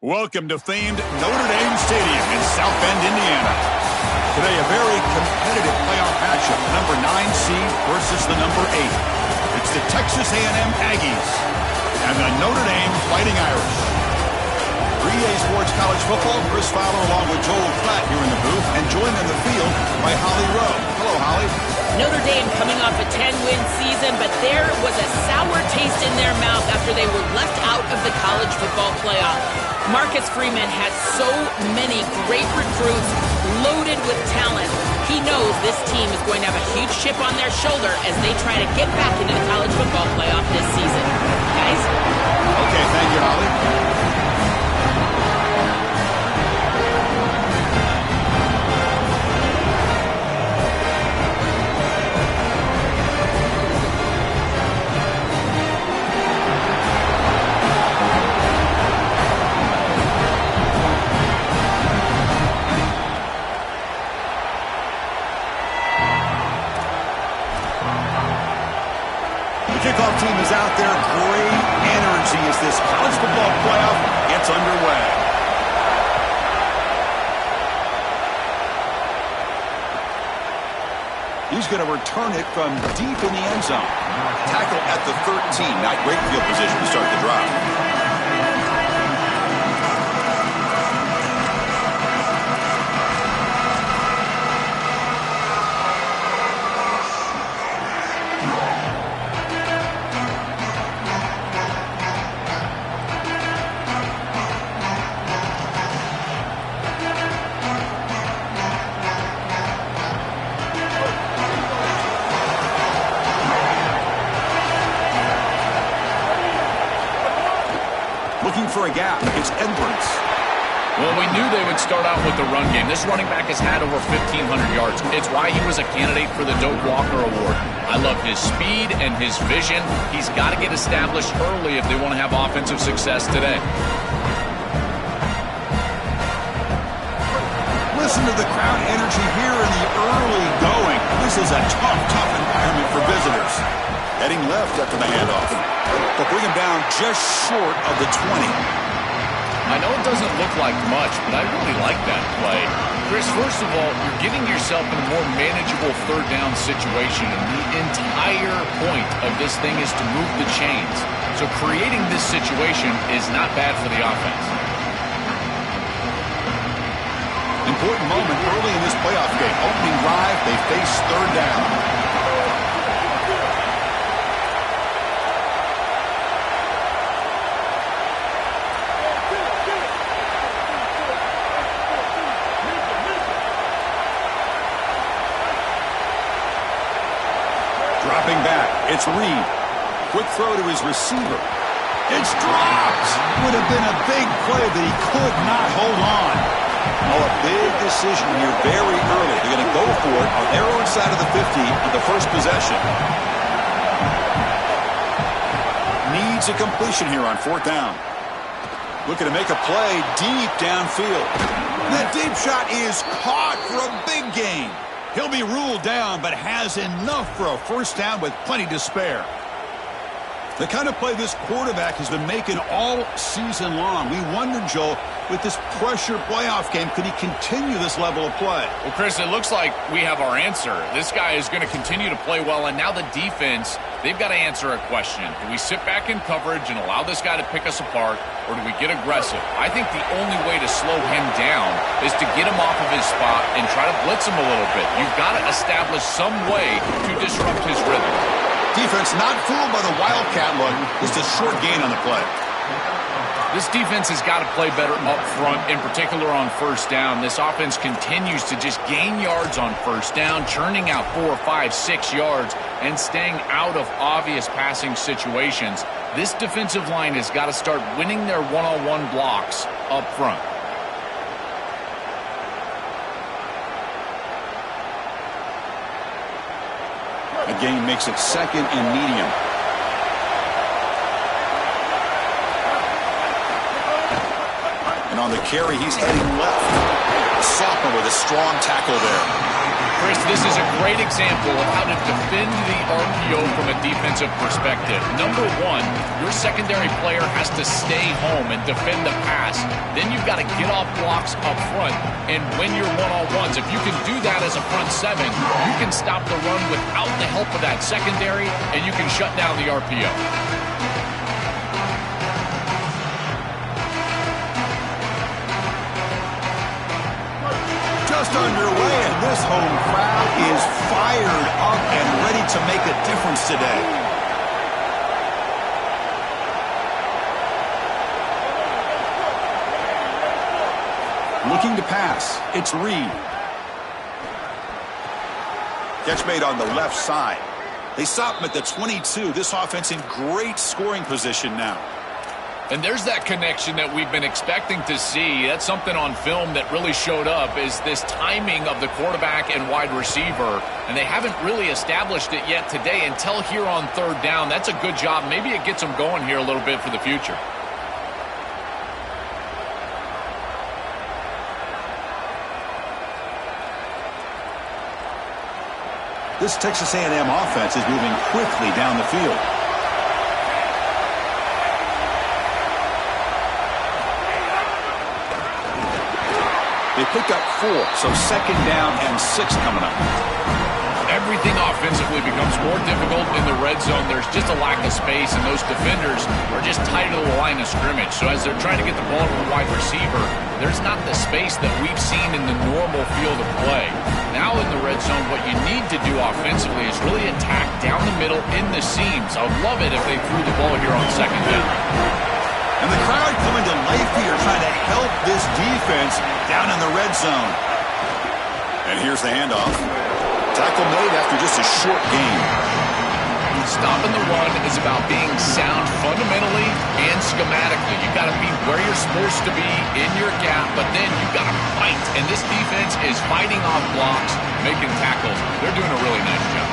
Welcome to famed Notre Dame Stadium in South Bend, Indiana. Today, a very competitive playoff matchup. Number 9 seed versus the number 8. It's the Texas A&M Aggies and the Notre Dame Fighting Irish. 3A Sports College Football, Chris Fowler along with Joel Klatt here in the booth, and joined in the field by Holly Rowe. Hello, Holly. Notre Dame coming off a 10-win season, but there was a sour taste in their mouth after they were left out of the college football playoff. Marcus Freeman has so many great recruits loaded with talent. He knows this team is going to have a huge chip on their shoulder as they try to get back into the college football playoff this season. Guys? Okay, thank you, Holly. Kickoff team is out there. Great energy as this college football playoff gets underway. He's going to return it from deep in the end zone. Tackle at the 13. Not great field position to start the drive. Looking for a gap. It's Edwards. Well, we knew they would start out with the run game. This running back has had over 1,500 yards. It's why he was a candidate for the Doak Walker Award. I love his speed and his vision. He's got to get established early if they want to have offensive success today. Listen to the crowd energy here in the early going. This is a tough environment for visitors. Heading left after the handoff. They'll bring him down just short of the 20. I know it doesn't look like much, but I really like that play. Chris, first of all, you're getting yourself in a more manageable third down situation, and the entire point of this thing is to move the chains. So creating this situation is not bad for the offense. Important moment early in this playoff game. Opening drive, they face third down. Dropping back, it's Reed. Quick throw to his receiver. It's dropped. Would have been a big play that he could not hold on. Oh, a big decision here very early. They're going to go for it on their own side of the 50 on the first possession. Needs a completion here on fourth down. Looking to make a play deep downfield. That deep shot is caught for a big gain. He'll be ruled down, but has enough for a first down with plenty to spare. The kind of play this quarterback has been making all season long. We wonder, Joel, with this pressure playoff game, could he continue this level of play? Well, Chris, it looks like we have our answer. This guy is going to continue to play well, and now the defense, they've got to answer a question. Do we sit back in coverage and allow this guy to pick us apart, or do we get aggressive? I think the only way to slow him down is to get him off of his spot and try to blitz him a little bit. You've got to establish some way to disrupt his rhythm. Defense not fooled by the Wildcat look. Just a short gain on the play. This defense has got to play better up front, in particular on first down. This offense continues to just gain yards on first down, churning out 4, 5, 6 yards, and staying out of obvious passing situations. This defensive line has got to start winning their one-on-one blocks up front. A gain makes it second and medium. And on the carry, he's heading left. sophomore with a strong tackle there. Chris, this is a great example of how to defend the RPO from a defensive perspective. Number one, your secondary player has to stay home and defend the pass. Then you've got to get off blocks up front and win your one-on-ones. If you can do that as a front seven, you can stop the run without the help of that secondary, and you can shut down the RPO. Just underway, and this home crowd is fired up and ready to make a difference today. Looking to pass, it's Reed. Catch made on the left side. They stop him at the 22. This offense in great scoring position now. And there's that connection that we've been expecting to see. That's something on film that really showed up, is this timing of the quarterback and wide receiver. And they haven't really established it yet today until here on third down. That's a good job. Maybe it gets them going here a little bit for the future. This Texas A&M offense is moving quickly down the field. They picked up 4, so second down and 6 coming up. Everything offensively becomes more difficult in the red zone. There's just a lack of space, and those defenders are just tight to the line of scrimmage. So as they're trying to get the ball to the wide receiver, there's not the space that we've seen in the normal field of play. Now in the red zone, what you need to do offensively is really attack down the middle in the seams. I would love it if they threw the ball here on second down. And the crowd coming to life here, trying to help this defense down in the red zone. And here's the handoff. Tackle made after just a short gain. Stopping the run is about being sound fundamentally and schematically. You've got to be where you're supposed to be in your gap, but then you've got to fight. And this defense is fighting off blocks, making tackles. They're doing a really nice job.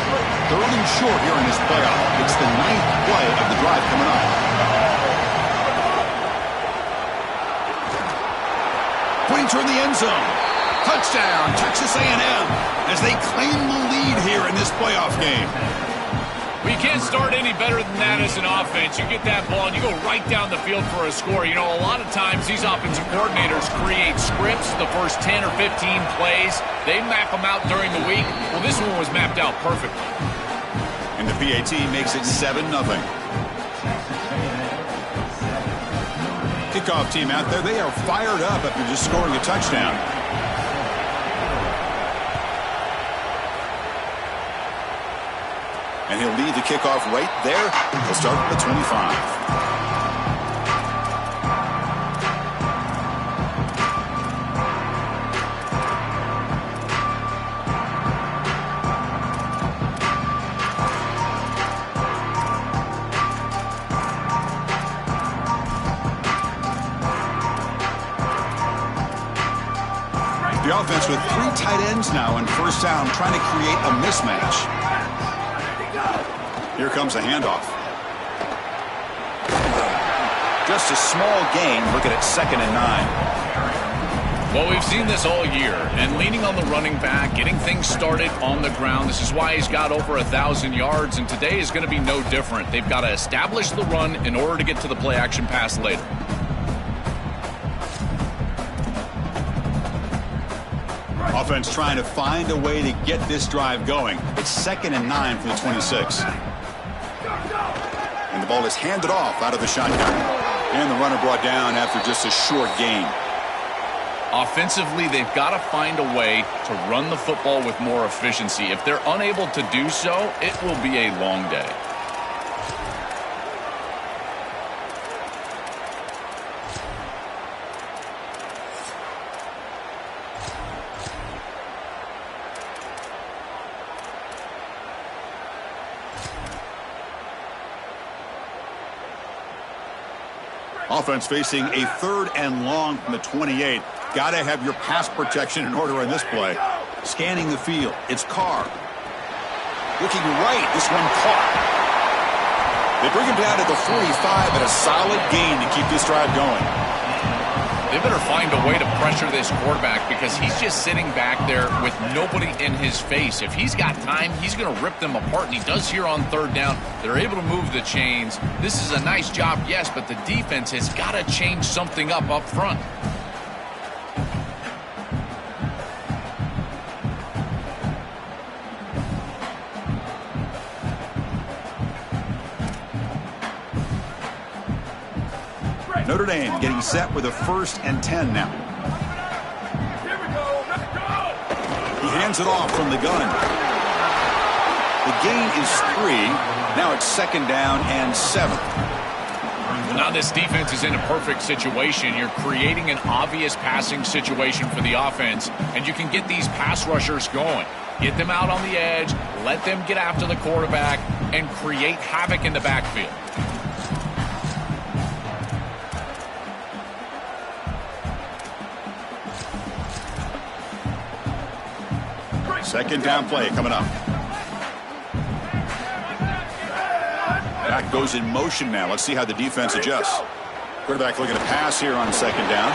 Third and short here in this playoff. It's the 9th play of the drive coming up. Pointer in the end zone. Touchdown, Texas A&M, as they claim the lead here in this playoff game. Well, you can't start any better than that as an offense. You get that ball and you go right down the field for a score. You know, a lot of times these offensive coordinators create scripts, the first 10 or 15 plays. They map them out during the week. Well, this one was mapped out perfectly. And the PAT makes it 7-0. Kickoff team out there, they are fired up after just scoring a touchdown. And he'll lead the kickoff right there. He'll start at the 25. The offense with 3 tight ends now in first down, trying to create a mismatch. Here comes a handoff. Just a small gain, looking at 2nd and 9. Well, we've seen this all year, and leaning on the running back, getting things started on the ground. This is why he's got over 1,000 yards, and today is going to be no different. They've got to establish the run in order to get to the play-action pass later. Offense trying to find a way to get this drive going. It's 2nd and 9 for the 26. And the ball is handed off out of the shotgun. And the runner brought down after just a short gain. Offensively, they've got to find a way to run the football with more efficiency. If they're unable to do so, it will be a long day. Offense facing a 3rd and long from the 28. Got to have your pass protection in order in this play. Scanning the field. It's Carr. Looking right. This one caught. They bring him down to the 45 and a solid gain to keep this drive going. They better find a way to pressure this quarterback because he's just sitting back there with nobody in his face. If he's got time, he's going to rip them apart, and he does here on third down. They're able to move the chains. This is a nice job, yes, but the defense has got to change something up front. Notre Dame getting set with a 1st and 10 now. He hands it off from the gun. The gain is 3. Now it's 2nd down and 7. Well, now this defense is in a perfect situation. You're creating an obvious passing situation for the offense, and you can get these pass rushers going. Get them out on the edge, let them get after the quarterback, and create havoc in the backfield. 2nd down play coming up. Back goes in motion now. Let's see how the defense adjusts. Quarterback looking to pass here on 2nd down.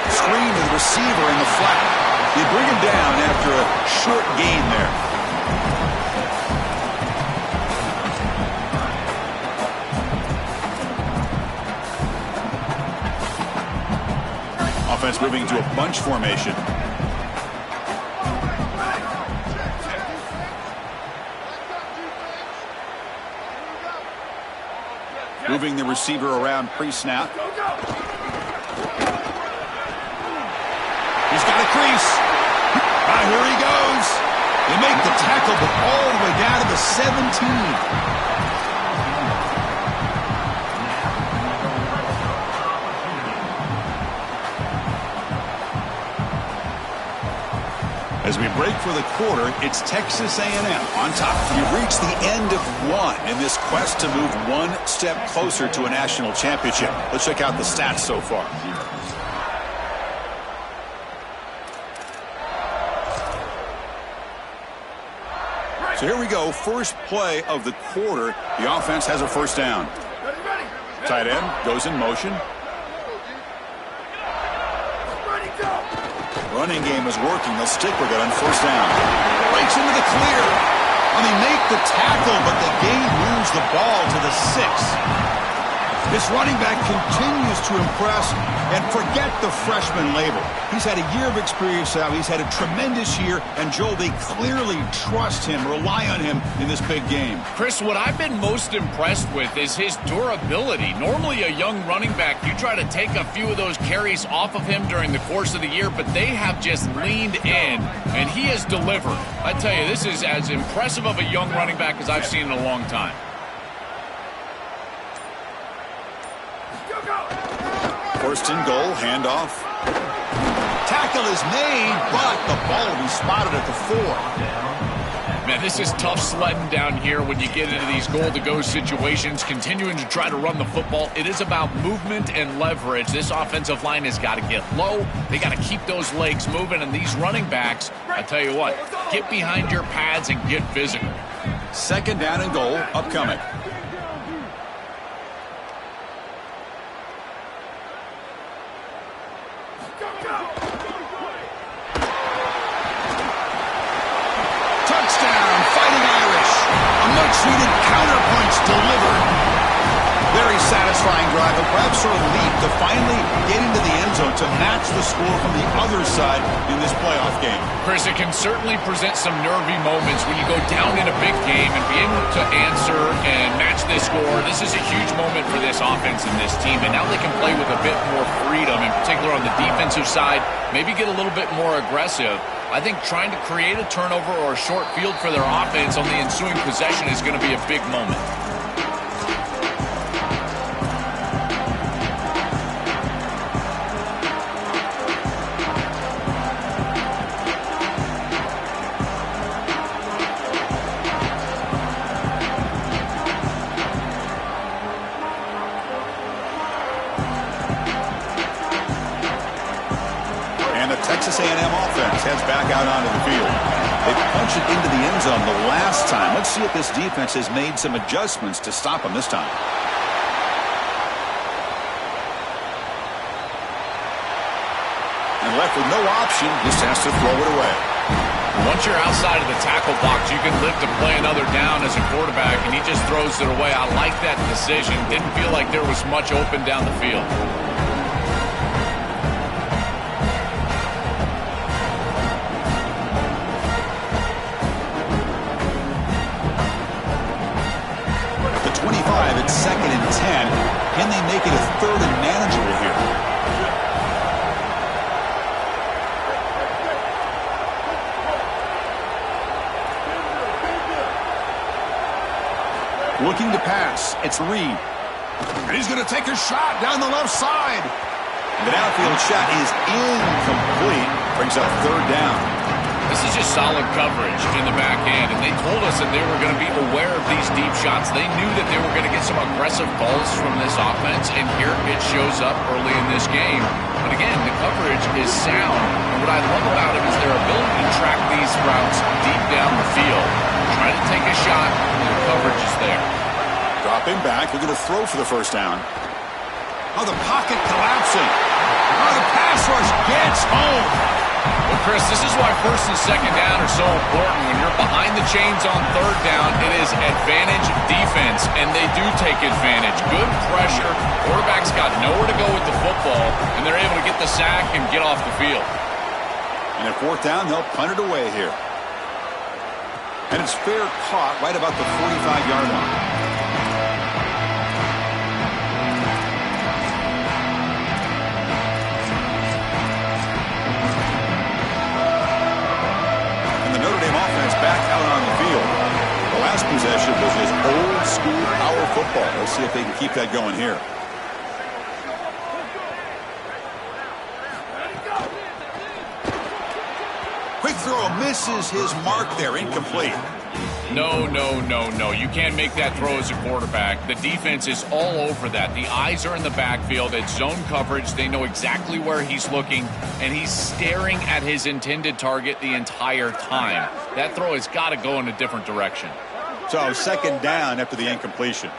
Screen to the receiver in the flat. They bring him down after a short gain there. Offense moving to a bunch formation. Moving the receiver around pre-snap. He's got a crease. Here he goes. They make the tackle, but all the way down to the 17. As we break for the quarter, it's Texas A&M on top. We've reached the end of one in this quest to move one step closer to a national championship. Let's check out the stats so far. So here we go. First play of the quarter. The offense has a 1st down. Tight end goes in motion. Running game is working. They'll stick with it on 1st down. Breaks into the clear. They make the tackle, but the game moves the ball to the 6. This running back continues to impress, and forget the freshman label. He's had a year of experience now. He's had a tremendous year, and Joel, they clearly trust him, rely on him in this big game. Chris, what I've been most impressed with is his durability. Normally a young running back, you try to take a few of those carries off of him during the course of the year, but they have just leaned in, and he has delivered. I tell you, this is as impressive of a young running back as I've seen in a long time. First and goal, handoff. Tackle is made, but the ball will be spotted at the 4. Man, this is tough sledding down here when you get into these goal-to-go situations, continuing to try to run the football. It is about movement and leverage. This offensive line has got to get low. They got to keep those legs moving, and these running backs, I tell you what, get behind your pads and get physical. 2nd down and goal, upcoming. Touchdown, Fighting Irish. A much-needed counterpunch delivered. Very satisfying drive, a grab sort of leap to finally get into the end zone to match the score from the other side in this playoff game. Chris, it can certainly present some nervy moments when you go down in a big game and be able to answer and match this score. This is a huge moment for this offense and this team, and now they can play with a bit more freedom, in particular on the defensive side, maybe get a little bit more aggressive. I think trying to create a turnover or a short field for their offense on the ensuing possession is going to be a big moment. Texas A&M offense heads back out onto the field. They punched it into the end zone the last time. Let's see if this defense has made some adjustments to stop them this time. left with no option, just has to throw it away. Once you're outside of the tackle box, you can live to play another down as a quarterback, and he just throws it away. I like that decision. Didn't feel like there was much open down the field. The 25, it's 2nd and 10. Can they make it a 3rd and manageable here? Looking to pass. It's Reed. And he's going to take a shot down the left side. The downfield shot is incomplete. Brings up 3rd down. This is just solid coverage in the back end, and they told us that they were going to be aware of these deep shots. They knew that they were going to get some aggressive balls from this offense, and here it shows up early in this game. But again, the coverage is sound, and what I love about it is their ability to track these routes deep down the field. Try to take a shot, and the coverage is there. Dropping back, looking to throw for the 1st down. Oh, the pocket collapsing. Oh, the pass rush gets home. Well, Chris, this is why 1st and 2nd down are so important. When you're behind the chains on 3rd down, it is advantage defense, and they do take advantage. Good pressure. Quarterback's got nowhere to go with the football, and they're able to get the sack and get off the field. And at 4th down, they'll punt it away here. And it's fair caught right about the 45-yard line. Back out on the field. The last possession was just old school power football. Let's see if they can keep that going here. Quick throw misses his mark there. Incomplete. No, no, no, no. You can't make that throw as a quarterback. The defense is all over that. The eyes are in the backfield. It's zone coverage. They know exactly where he's looking, and he's staring at his intended target the entire time. That throw has got to go in a different direction. So 2nd down after the incompletion.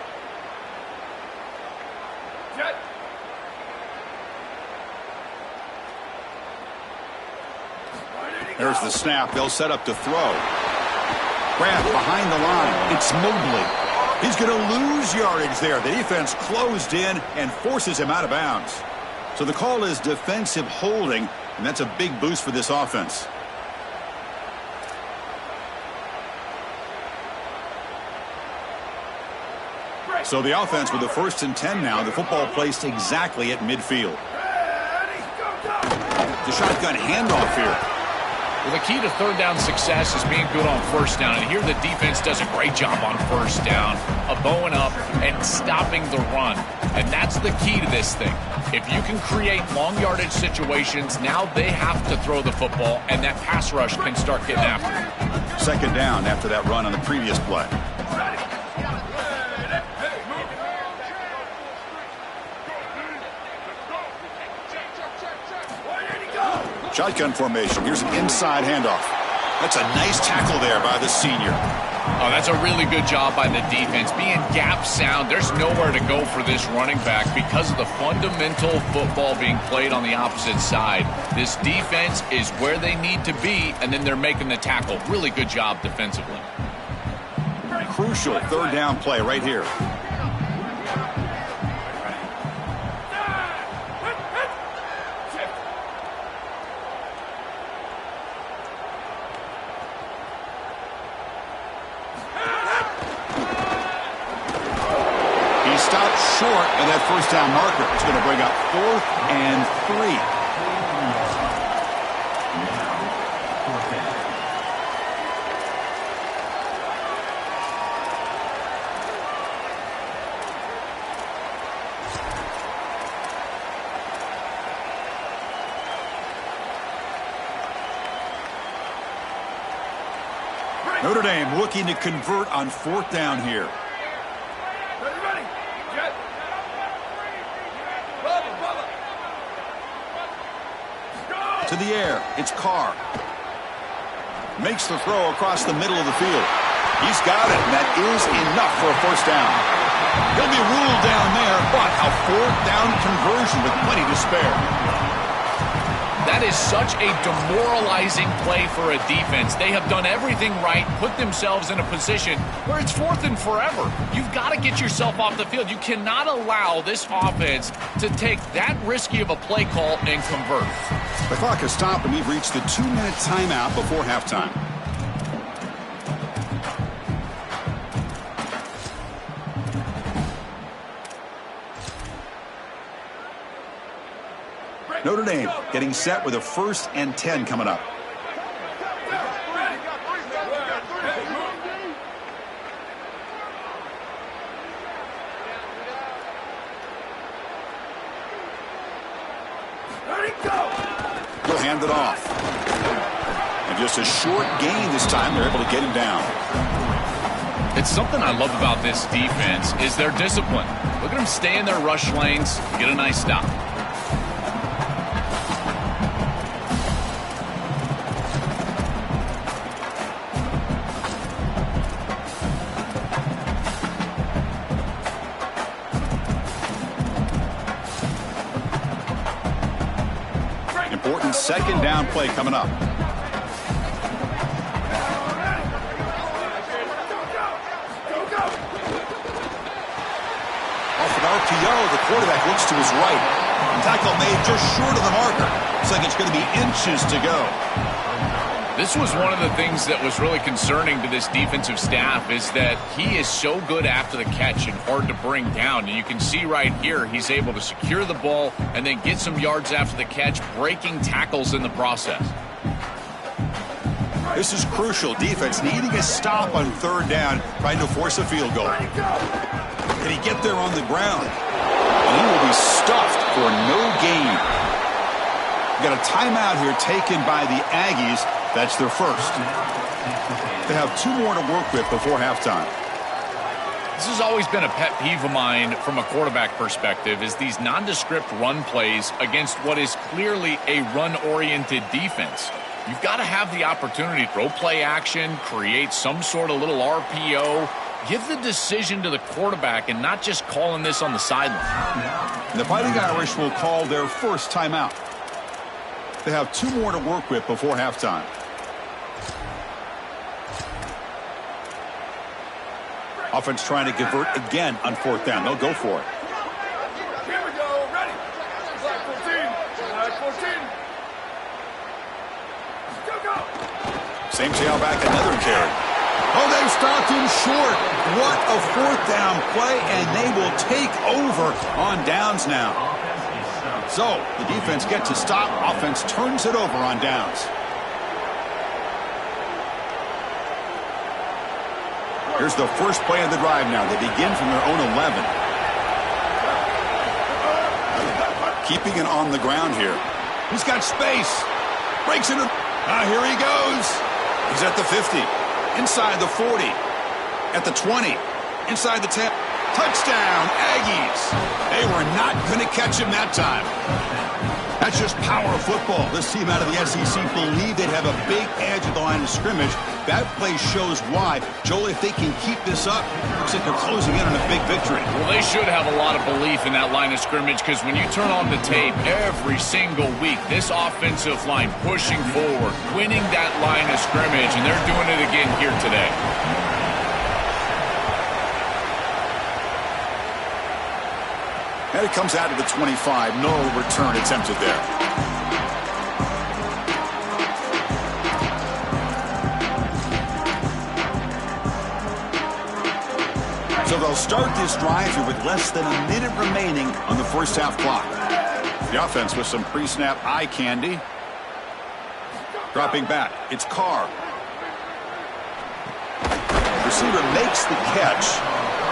There's the snap. They'll set up to throw. Grant behind the line. It's Mobley. He's going to lose yardage there. The defense closed in and forces him out of bounds. So the call is defensive holding, and that's a big boost for this offense. So the offense with the 1st and 10 now. The football placed exactly at midfield. The shotgun handoff here. Well, the key to 3rd down success is being good on 1st down. And here the defense does a great job on 1st down, bowing up and stopping the run. And that's the key to this thing. If you can create long yardage situations, now they have to throw the football, and that pass rush can start getting after it. 2nd down after that run on the previous play. Shotgun formation. Here's an inside handoff. That's a nice tackle there by the senior. Oh, that's a really good job by the defense. Being gap sound, there's nowhere to go for this running back because of the fundamental football being played on the opposite side. This defense is where they need to be, and then they're making the tackle. Really good job defensively. Crucial 3rd down play right here. Stopped short of that 1st down marker. It's going to bring up 4th and 3. Notre Dame looking to convert on 4th down here. To the air, it's Carr. Makes the throw across the middle of the field. He's got it, and that is enough for a 1st down. He'll be ruled down there, but a 4th down conversion with plenty to spare. That is such a demoralizing play for a defense. They have done everything right, put themselves in a position where it's 4th and forever. You've got to get yourself off the field. You cannot allow this offense to take that risky of a play call and convert. The clock has stopped, and we've reached the 2-minute timeout before halftime. Notre Dame getting set with a 1st and 10 coming up. He'll hand it off. And just a short gain this time. They're able to get him down. It's something I love about this defense is their discipline. Look at them stay in their rush lanes, get a nice stop. Important 2nd down play coming up. Off an RPO, the quarterback looks to his right. Tackle made just short of the marker. Looks like it's going to be inches to go. This was one of the things that was really concerning to this defensive staff is that he is so good after the catch and hard to bring down. And you can see right here he's able to secure the ball and then get some yards after the catch, breaking tackles in the process. This is crucial. Defense needing a stop on 3rd down, trying to force a field goal. Can he get there on the ground? And he will be stuffed for no gain. We've got a timeout here taken by the Aggies. That's their 1st. They have 2 more to work with before halftime. This has always been a pet peeve of mine from a quarterback perspective is these nondescript run plays against what is clearly a run-oriented defense. You've got to have the opportunity to throw play action, create some sort of little RPO, give the decision to the quarterback and not just calling this on the sideline. The Fighting Irish will call their 1st timeout. They have 2 more to work with before halftime. Offense trying to convert again on 4th down. They'll go for it. Here we go. Ready. Flag 14. Flag 14. Go. Same tailback, another carry. Oh, they've stopped him short. What a 4th down play, and they will take over on downs now. So, the defense gets to stop. Offense turns it over on downs. Here's the first play of the drive now. They begin from their own 11. Keeping it on the ground here. He's got space. Breaks into... here he goes. He's at the 50. Inside the 40. At the 20. Inside the 10. Touchdown, Aggies. They were not going to catch him that time. That's just power of football. This team out of the SEC believe they'd have a big edge at the line of scrimmage. That play shows why. Joel, if they can keep this up, looks like they're closing in on a big victory. Well, they should have a lot of belief in that line of scrimmage because when you turn on the tape every single week, this offensive line pushing forward, winning that line of scrimmage, and they're doing it again here today. And it comes out to the 25. No return attempted there. So they'll start this drive here with less than a minute remaining on the first half clock. The offense with some pre-snap eye candy. Dropping back. It's Carr. Receiver makes the catch.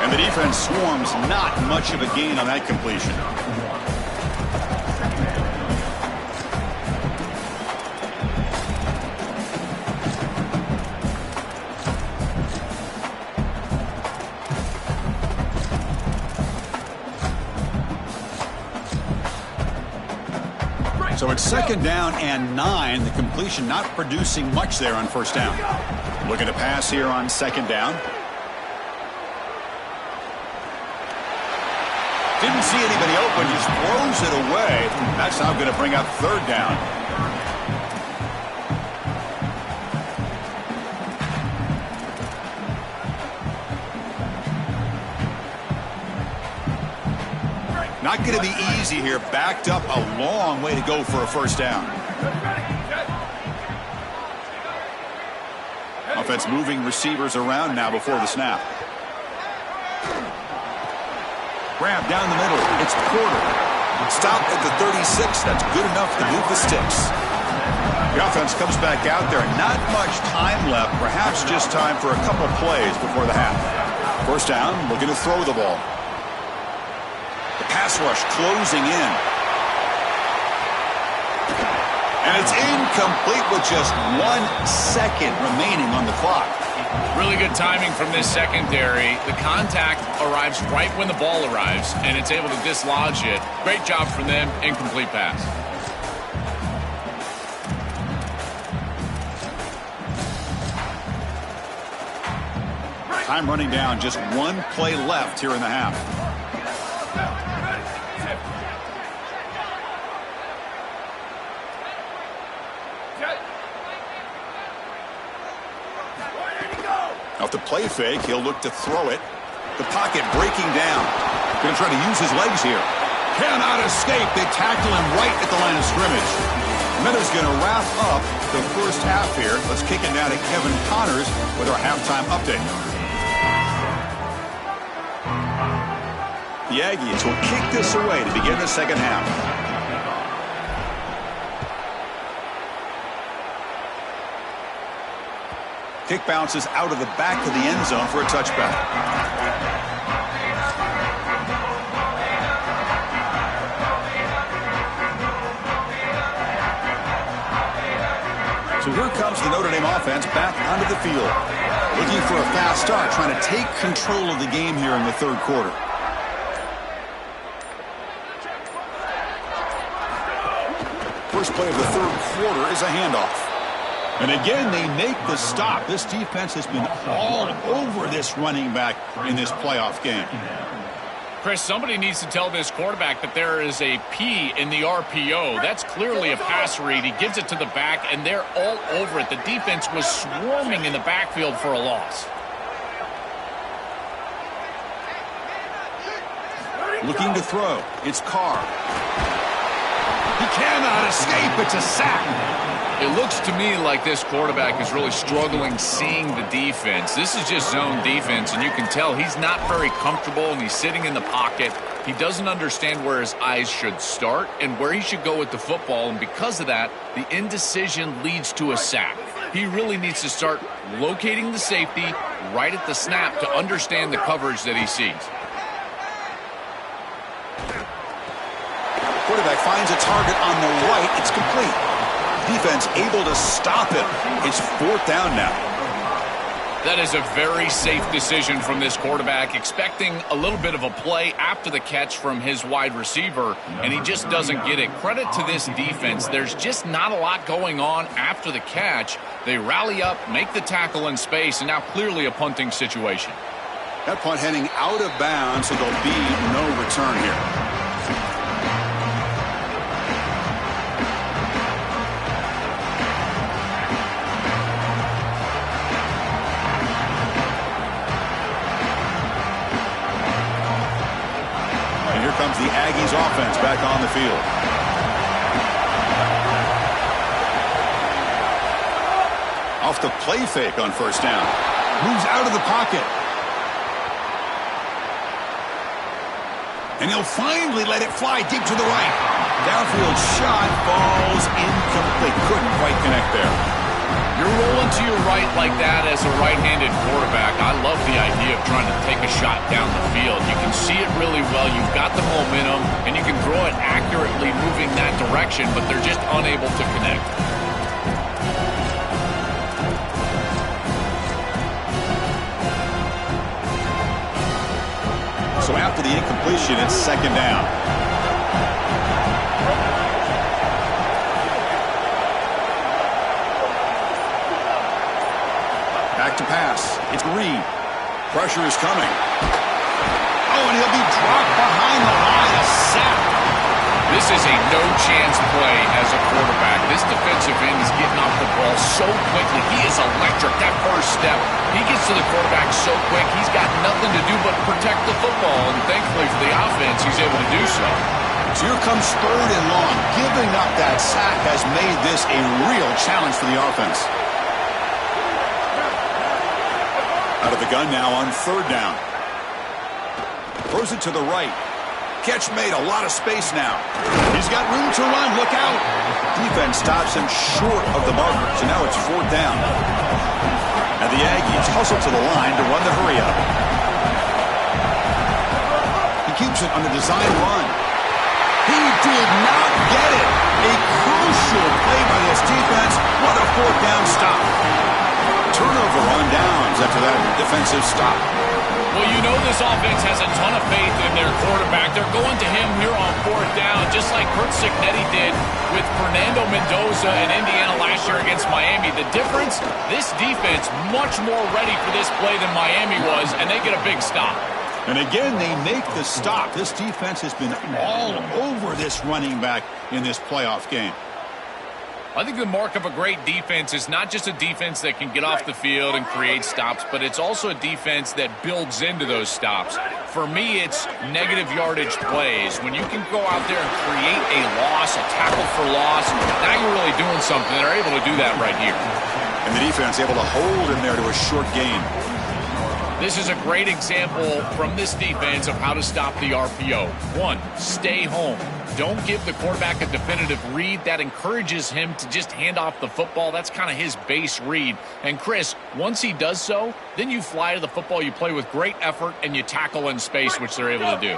And the defense swarms, not much of a gain on that completion. So it's 2nd down and 9. The completion not producing much there on 1st down. Looking to pass here on 2nd down. Didn't see anybody open, just throws it away. That's now going to bring up 3rd down. Not going to be easy here. Backed up a long way to go for a first down. Offense moving receivers around now before the snap. Grab down the middle. It's Porter. Stop at the 36. That's good enough to move the sticks. The offense comes back out there. Not much time left. Perhaps just time for a couple plays before the half. First down, looking to throw the ball. The pass rush closing in. And it's incomplete with just 1 second remaining on the clock. Really good timing from this secondary. The contact arrives right when the ball arrives, and it's able to dislodge it. Great job from them. Incomplete pass. Time running down. Just 1 play left here in the half. Off the play fake, he'll look to throw it. The pocket breaking down. Going to try to use his legs here. Cannot escape. They tackle him right at the line of scrimmage. Miller's going to wrap up the first half here. Let's kick it down to Kevin Connors with our halftime update. The Aggies will kick this away to begin the second half. Kick bounces out of the back of the end zone for a touchback. So here comes the Notre Dame offense back onto the field. Looking for a fast start, trying to take control of the game here in the third quarter. First play of the third quarter is a handoff. And again, they make the stop. This defense has been all over this running back in this playoff game. Chris, somebody needs to tell this quarterback that there is a P in the RPO. That's clearly a pass read. He gives it to the back, and they're all over it. The defense was swarming in the backfield for a loss. Looking to throw. It's Carr. He cannot escape. It's a sack. It looks to me like this quarterback is really struggling seeing the defense. This is just zone defense, and you can tell he's not very comfortable, and he's sitting in the pocket. He doesn't understand where his eyes should start and where he should go with the football, and because of that, the indecision leads to a sack. He really needs to start locating the safety right at the snap to understand the coverage that he sees. Quarterback finds a target on the right. It's complete. Defense able to stop it. It's fourth down now. That is a very safe decision from this quarterback, expecting a little bit of a play after the catch from his wide receiver, and he just doesn't get it. Credit to this defense. There's just not a lot going on after the catch. They rally up, make the tackle in space, and now clearly a punting situation. That punt heading out of bounds, so there'll be no return here. Comes the Aggies offense back on the field. Off the play fake on first down. Moves out of the pocket. And he'll finally let it fly deep to the right. Downfield shot falls incomplete. Couldn't quite connect there. You're rolling to your right like that as a right-handed quarterback. I love the idea of trying to take a shot down the field. You can see it really well. You've got the momentum, and you can throw it accurately moving that direction, but they're just unable to connect. So after the incompletion, it's second down. Back to pass. It's Green. Pressure is coming. Oh, and he'll be dropped behind the line. A sack. This is a no-chance play as a quarterback. This defensive end is getting off the ball so quickly. He is electric. That first step, he gets gets to the quarterback so quick, he's got nothing to do but protect the football, and thankfully for the offense, he's able to do so. So here comes 3rd and long. Giving up that sack has made this a real challenge for the offense. Out of the gun now on 3rd down. Throws it to the right. Catch made, a lot of space now. He's got room to run, look out. Defense stops him short of the marker, so now it's 4th down. And the Aggies hustle to the line to run the hurry up. He keeps it on the design run. He did not get it. A crucial play by this defense. What a 4th down stop. Turnover on downs after that defensive stop. Well, you know this offense has a ton of faith in their quarterback. They're going to him here on 4th down, just like Curt Cignetti did with Fernando Mendoza in Indiana last year against Miami. The difference, this defense much more ready for this play than Miami was, and they get a big stop. And again, they make the stop. This defense has been all over this running back in this playoff game. I think the mark of a great defense is not just a defense that can get off the field and create stops, but it's also a defense that builds into those stops. For me, it's negative yardage plays. When you can go out there and create a loss, a tackle for loss, now you're really doing something. They're able to do that right here. And the defense able to hold him there to a short gain. This is a great example from this defense of how to stop the RPO. 1, stay home. Don't give the quarterback a definitive read. That encourages him to just hand off the football. That's kind of his base read. And Chris, once he does so, then you fly to the football, you play with great effort, and you tackle in space, which they're able to do.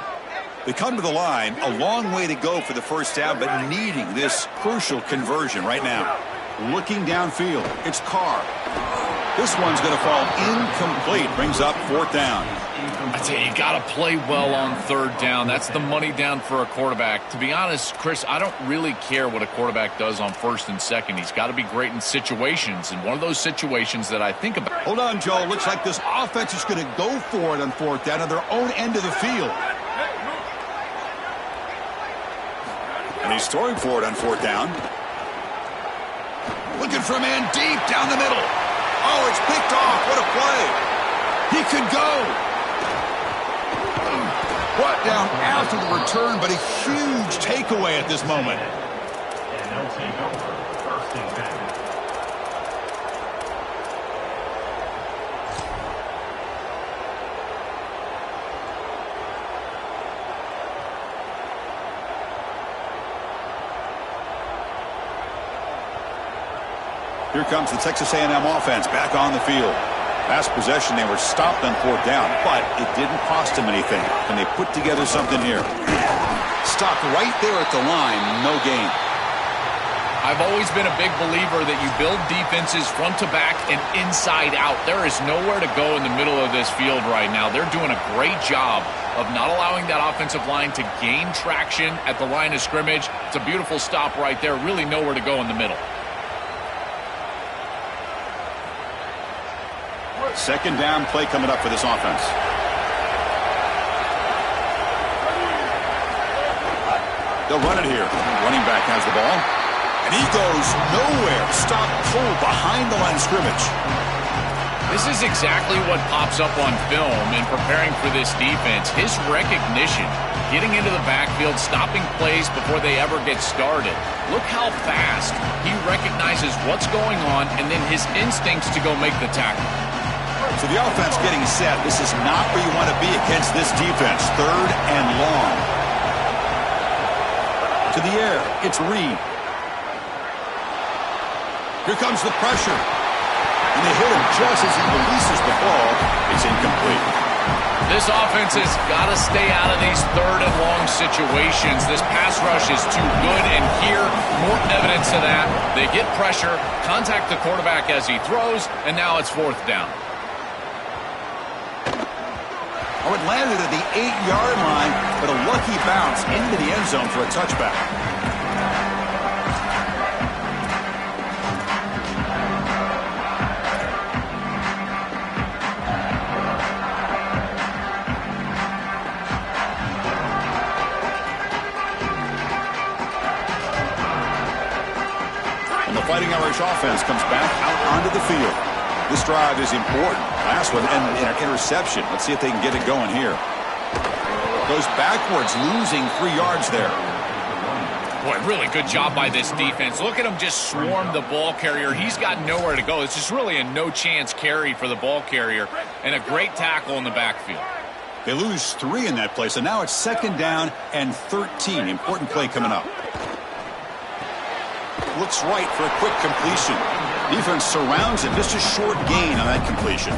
They come to the line, a long way to go for the 1st down, but needing this crucial conversion right now. Looking downfield, it's Carr. This one's going to fall incomplete. Brings up 4th down. I tell you, you got to play well on 3rd down. That's the money down for a quarterback. To be honest, Chris, I don't really care what a quarterback does on 1st and 2nd. He's got to be great in situations. And one of those situations that I think about. Hold on, Joe. Looks like this offense is going to go for it on 4th down on their own end of the field. And he's throwing for it on 4th down. Looking for a man deep down the middle. Oh, it's picked off. What a play. He could go. Brought down after the return, but a huge takeaway at this moment. And they'll take over 1st and 10. Here comes the Texas A&M offense back on the field. Last possession, they were stopped on 4th down, but it didn't cost them anything. And they put together something here. Stopped right there at the line, no gain. I've always been a big believer that you build defenses front to back and inside out. There is nowhere to go in the middle of this field right now. They're doing a great job of not allowing that offensive line to gain traction at the line of scrimmage. It's a beautiful stop right there. Really nowhere to go in the middle. 2nd down play coming up for this offense. They'll run it here. Running back has the ball. And he goes nowhere. Stop pull behind the line of scrimmage. This is exactly what pops up on film in preparing for this defense. His recognition, getting into the backfield, stopping plays before they ever get started. Look how fast he recognizes what's going on and then his instincts to go make the tackle. So the offense getting set. This is not where you want to be against this defense. 3rd and long. To the air. It's Reed. Here comes the pressure. And they hit him just as he releases the ball. It's incomplete. This offense has got to stay out of these 3rd and long situations. This pass rush is too good, and here, more evidence of that. They get pressure, contact the quarterback as he throws, and now it's 4th down. Oh, it landed at the 8-yard line, but a lucky bounce into the end zone for a touchback. And the Fighting Irish offense comes back out onto the field. This drive is important. Last one, and an interception. Let's see if they can get it going here. Goes backwards, losing 3 yards there. Boy, really good job by this defense. Look at him just swarm the ball carrier. He's got nowhere to go. This is really a no-chance carry for the ball carrier, and a great tackle in the backfield. They lose 3 in that play, so now it's 2nd down and 13. Important play coming up. Looks right for a quick completion. Defense surrounds him. Just a short gain on that completion.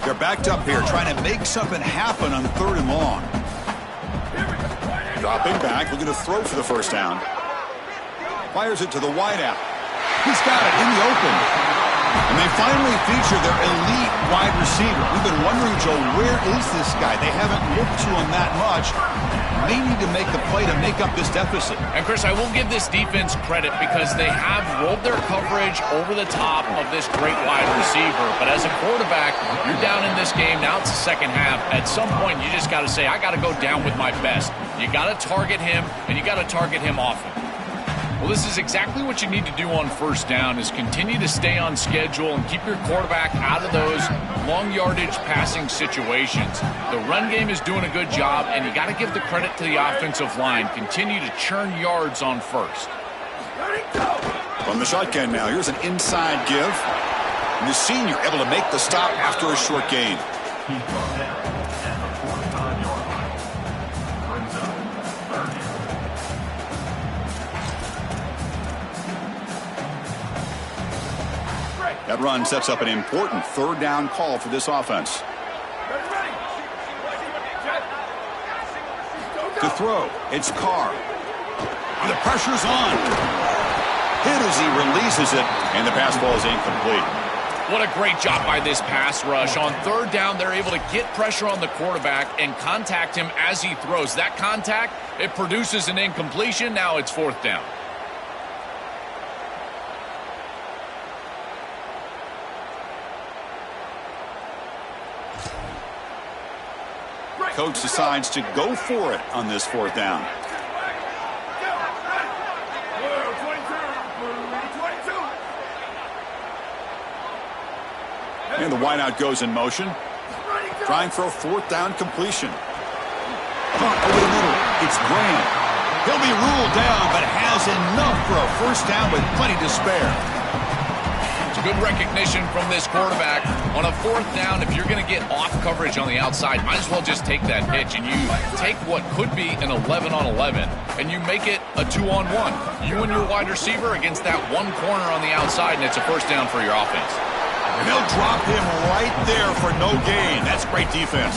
They're backed up here, trying to make something happen on 3rd and long. Dropping back, looking to throw for the first down. Fires it to the wideout. He's got it in the open. And they finally feature their elite wide receiver. We've been wondering, Joe, where is this guy? They haven't looked to him that much. They need to make the play to make up this deficit. And, Chris, I will give this defense credit because they have rolled their coverage over the top of this great wide receiver. But as a quarterback, you're down in this game. Now it's the second half. At some point, you just got to say, I got to go down with my best. You got to target him, and you got to target him often. Well, this is exactly what you need to do on first down is continue to stay on schedule and keep your quarterback out of those long yardage passing situations. The run game is doing a good job, and you got to give the credit to the offensive line. Continue to churn yards on first. From the shotgun now, here's an inside give. And the senior able to make the stop after a short gain. That run sets up an important 3rd down call for this offense. To throw, it's Carr. The pressure's on. Hit as he releases it, and the pass ball is incomplete. What a great job by this pass rush. On 3rd down, they're able to get pressure on the quarterback and contact him as he throws. That contact, it produces an incompletion. Now it's 4th down. Coach decides to go for it on this 4th down. And the wideout goes in motion. Trying for a 4th down completion. Caught over the middle. It's Graham. He'll be ruled down, but has enough for a first down with plenty to spare. Good recognition from this quarterback. On a 4th down, if you're going to get off coverage on the outside, might as well just take that pitch, and you take what could be an 11-on-11, and you make it a 2-on-1. You and your wide receiver against that one corner on the outside, and it's a first down for your offense. And they'll drop him right there for no gain. That's great defense.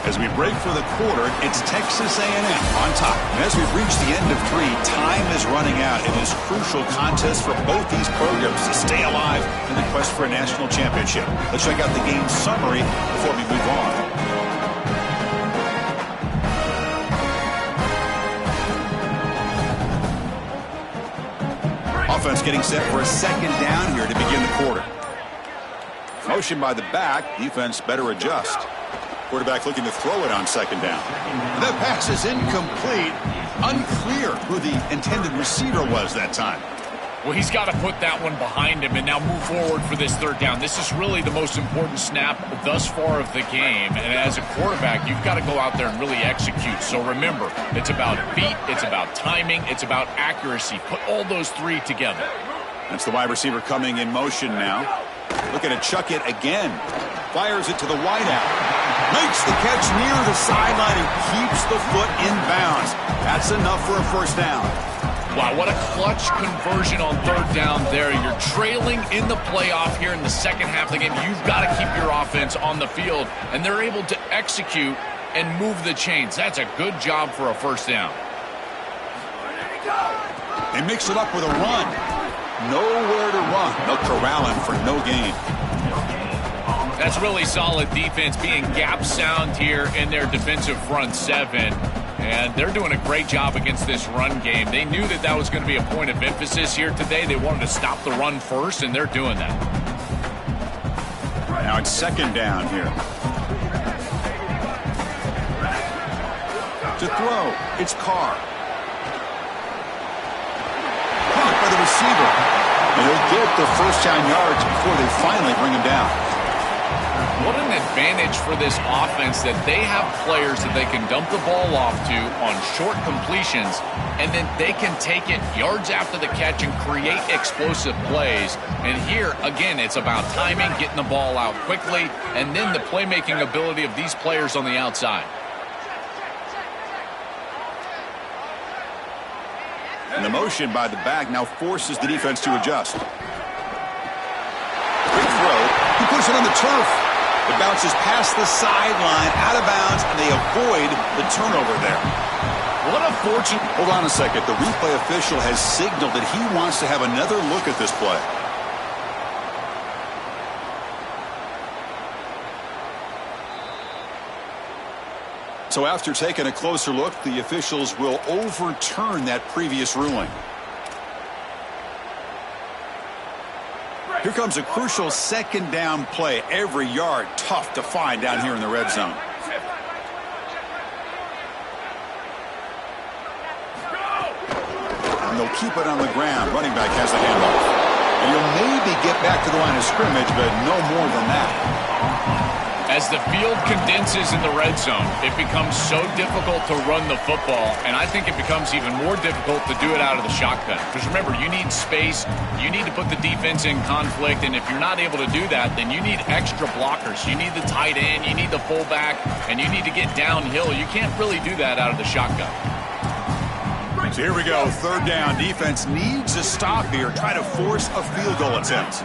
As we break for the quarter, it's Texas A&M on top. And as we've reached the end of 3, time is running out in this crucial contest for both these programs to stay alive in the quest for a national championship. Let's check out the game summary before we move on. Offense getting set for a 2nd down here to begin the quarter. Motion by the back. Defense better adjust. Quarterback looking to throw it on 2nd down. The pass is incomplete. Unclear who the intended receiver was that time. Well, he's got to put that one behind him and now move forward for this 3rd down. This is really the most important snap thus far of the game. And as a quarterback, you've got to go out there and really execute. So remember, it's about feet, it's about timing, it's about accuracy. Put all those 3 together. That's the wide receiver coming in motion now. Looking to chuck it again. Fires it to the wideout. Makes the catch near the sideline and keeps the foot in bounds. That's enough for a first down. Wow, what a clutch conversion on 3rd down there. You're trailing in the playoff here in the second half of the game. You've got to keep your offense on the field, and they're able to execute and move the chains. That's a good job for a first down. They mix it up with a run. Nowhere to run. They'll corral him for no gain. That's really solid defense, being gap sound here in their defensive front 7. And they're doing a great job against this run game. They knew that that was going to be a point of emphasis here today. They wanted to stop the run first, and they're doing that. Now it's second down here. To throw, it's Carr. Caught by the receiver. And he'll get the first down yards before they finally bring him down. What an advantage for this offense that they have players that they can dump the ball off to on short completions, and then they can take it yards after the catch and create explosive plays. And here, again, it's about timing, getting the ball out quickly, and then the playmaking ability of these players on the outside. And the motion by the back now forces the defense to adjust. Quick throw. He puts it on the turf. It bounces past the sideline, out of bounds, and they avoid the turnover there. What a fortune. Hold on a second. The replay official has signaled that he wants to have another look at this play. So after taking a closer look, the officials will overturn that previous ruling. Here comes a crucial second down play. Every yard tough to find down here in the red zone. And they'll keep it on the ground. Running back has the handoff. And he'll maybe get back to the line of scrimmage, but no more than that. As the field condenses in the red zone, it becomes so difficult to run the football, and I think it becomes even more difficult to do it out of the shotgun. Because remember, you need space, you need to put the defense in conflict, and if you're not able to do that, then you need extra blockers. You need the tight end, you need the fullback, and you need to get downhill. You can't really do that out of the shotgun. So here we go, third down. Defense needs a stop here, try to force a field goal attempt.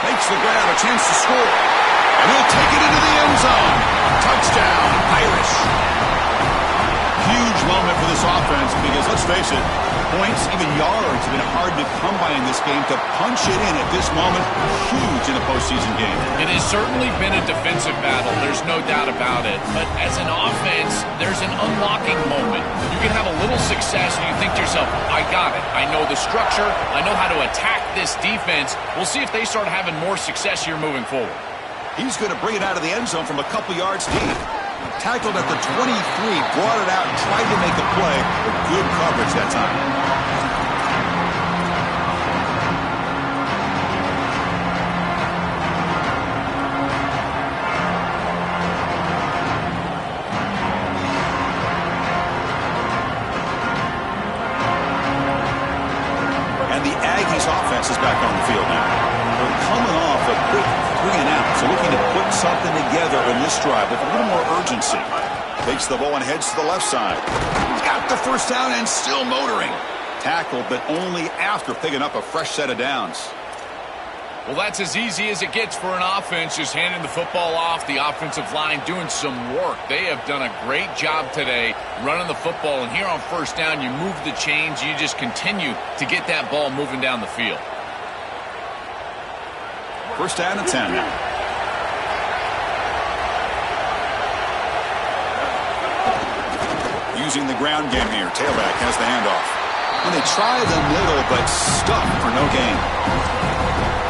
Makes the ground, a chance to score. And he'll take it into the end zone. Touchdown, Irish. Huge moment for this offense because, let's face it, points, even yards, have been hard to come by in this game. To punch it in at this moment, huge in a postseason game. It has certainly been a defensive battle. There's no doubt about it. But as an offense, there's an unlocking moment. You can have a little success and you think to yourself, I got it. I know the structure. I know how to attack this defense. We'll see if they start having more success here moving forward. He's going to bring it out of the end zone from a couple yards deep. Tackled at the 23, brought it out and tried to make a play, but good coverage that time. And the Aggies offense is back on the field now. They're coming off a quick 3-and-out, so looking to put something together in this drive with a little more urgency. Takes the ball and heads to the left side. He's got the first down and still motoring. Tackled, but only after picking up a fresh set of downs. Well, that's as easy as it gets for an offense, just handing the football off, the offensive line doing some work. They have done a great job today running the football, and here on first down, you move the chains, you just continue to get that ball moving down the field. First down and 10 now. Using the ground game here. Tailback has the handoff. And they try the middle, but stuck for no gain.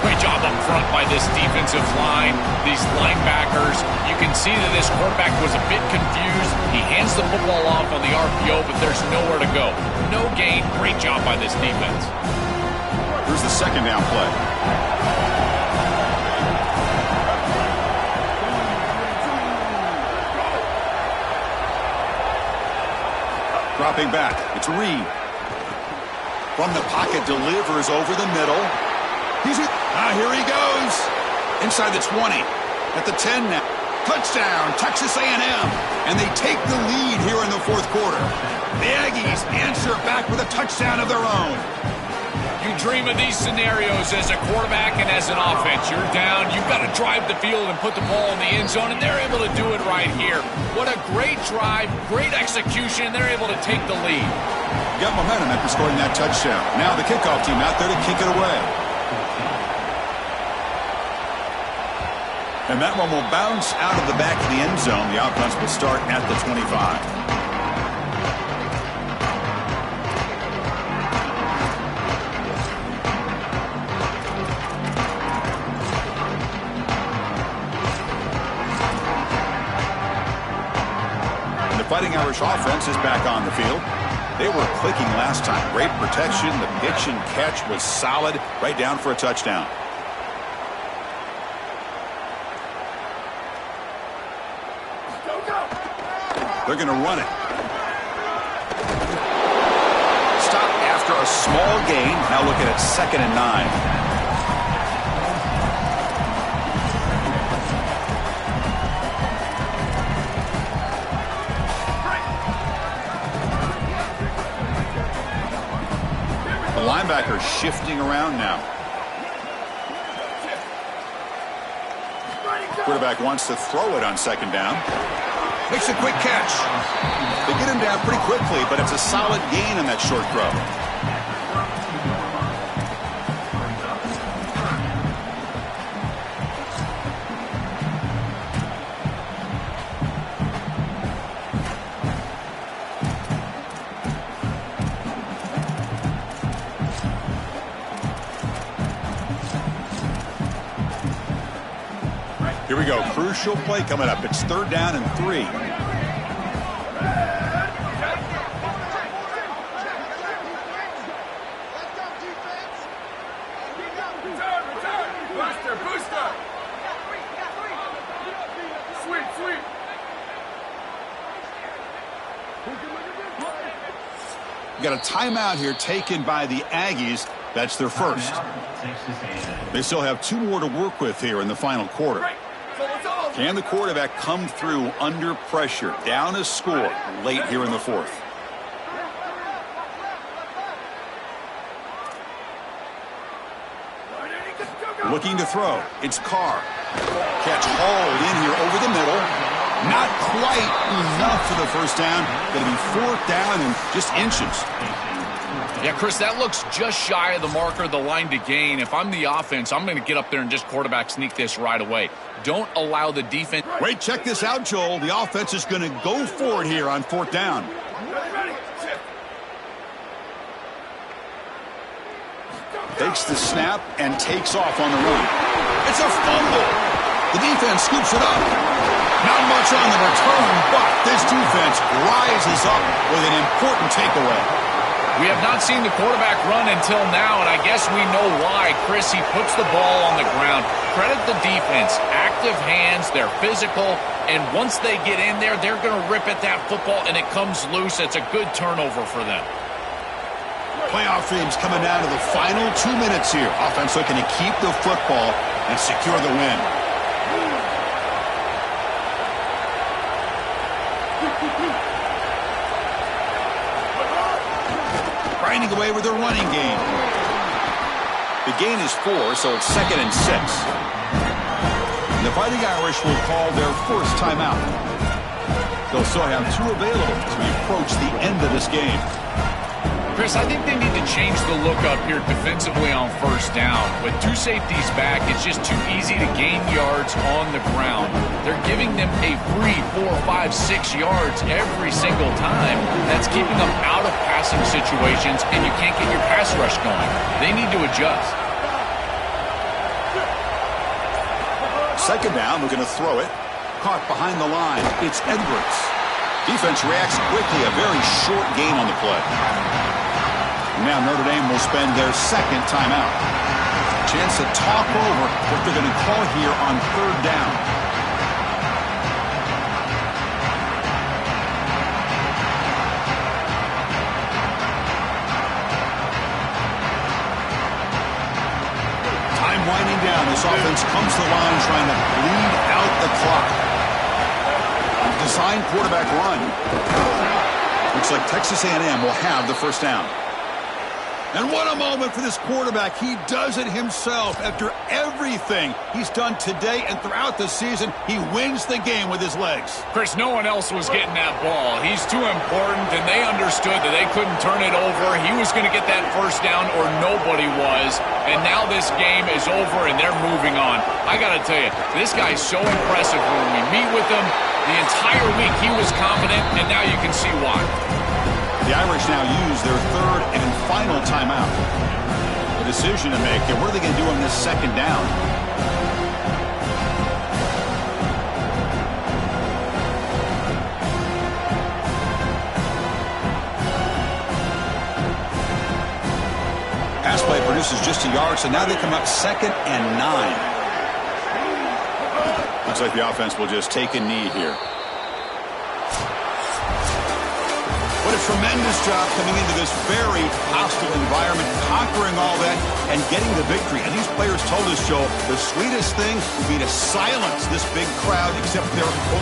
Great job up front by this defensive line, these linebackers. You can see that this quarterback was a bit confused. He hands the football off on the RPO, but there's nowhere to go. No gain. Great job by this defense. Here's the second down play. Dropping back, it's Reed. From the pocket, delivers over the middle. Here he goes. Inside the 20, at the 10 now. Touchdown, Texas A&M. And they take the lead here in the fourth quarter. The Aggies answer back with a touchdown of their own. You dream of these scenarios as a quarterback and as an offense. You're down, you've got to drive the field and put the ball in the end zone, and they're able to do it right here. What a great drive, great execution, and they're able to take the lead. Got momentum after scoring that touchdown. Now the kickoff team out there to kick it away. And that one will bounce out of the back of the end zone. The offense will start at the 25. Irish offense is back on the field. They were clicking last time. Great protection. The pitch and catch was solid. Right down for a touchdown. They're going to run it. Stop after a small gain. Now looking at 2nd and 9. Linebacker shifting around now. Quarterback wants to throw it on 2nd down. Makes a quick catch. They get him down pretty quickly, but it's a solid gain on that short throw. Here we go. Crucial play coming up. It's 3rd down and 3. Booster. Sweep. Got a timeout here taken by the Aggies. That's their first. They still have 2 more to work with here in the final quarter. Can the quarterback come through under pressure? Down a score late here in the 4th. Looking to throw. It's Carr. Catch hauled in here over the middle. Not quite enough for the first down. Going to be 4th down and just inches. Yeah, Chris, that looks just shy of the marker, the line to gain. If I'm the offense, I'm going to get up there and just quarterback sneak this right away. Don't allow the defense. Wait, check this out, Joel. The offense is going to go for it here on 4th down. Takes the snap and takes off on the run. It's a fumble. The defense scoops it up. Not much on the return, but this defense rises up with an important takeaway. We have not seen the quarterback run until now, and I guess we know why. Chris, he puts the ball on the ground. Credit the defense. Active hands, they're physical, and once they get in there, they're going to rip at that football, and it comes loose. It's a good turnover for them. Playoff dreams coming down to the final 2 minutes here. Offense looking to keep the football and secure the win. Grinding away with their running game. The gain is 4, so it's 2nd and 6. And the Fighting Irish will call their first timeout. They'll still have 2 available as we approach the end of this game. Chris, I think they need to change the look up here defensively on 1st down. With 2 safeties back, it's just too easy to gain yards on the ground. They're giving them a free 4, 5, 6 yards every single time. That's keeping them out of passing situations, and you can't get your pass rush going. They need to adjust. 2nd down, they're going to throw it. Caught behind the line. It's Edwards. Defense reacts quickly. A very short gain on the play. Now Notre Dame will spend their 2nd timeout. Chance to talk over what they're going to call here on 3rd down. Time winding down. This offense comes to the line trying to bleed out the clock. Design quarterback run. Looks like Texas A&M will have the 1st down. And what a moment for this quarterback. He does it himself. After everything he's done today and throughout the season, he wins the game with his legs. Chris, no one else was getting that ball. He's too important, and they understood that they couldn't turn it over. He was going to get that 1st down, or nobody was. And now this game is over, and they're moving on. I got to tell you, this guy's so impressive. When we meet with him, the entire week he was confident, and now you can see why. The Irish now use their 3rd and final timeout. A decision to make, and what are they going to do on this 2nd down? Pass play produces just a yard, so now they come up 2nd and 9. Looks like the offense will just take a knee here. What a tremendous job coming into this very hostile environment, conquering all that, and getting the victory. And these players told us, Joe, the sweetest thing would be to silence this big crowd, except their own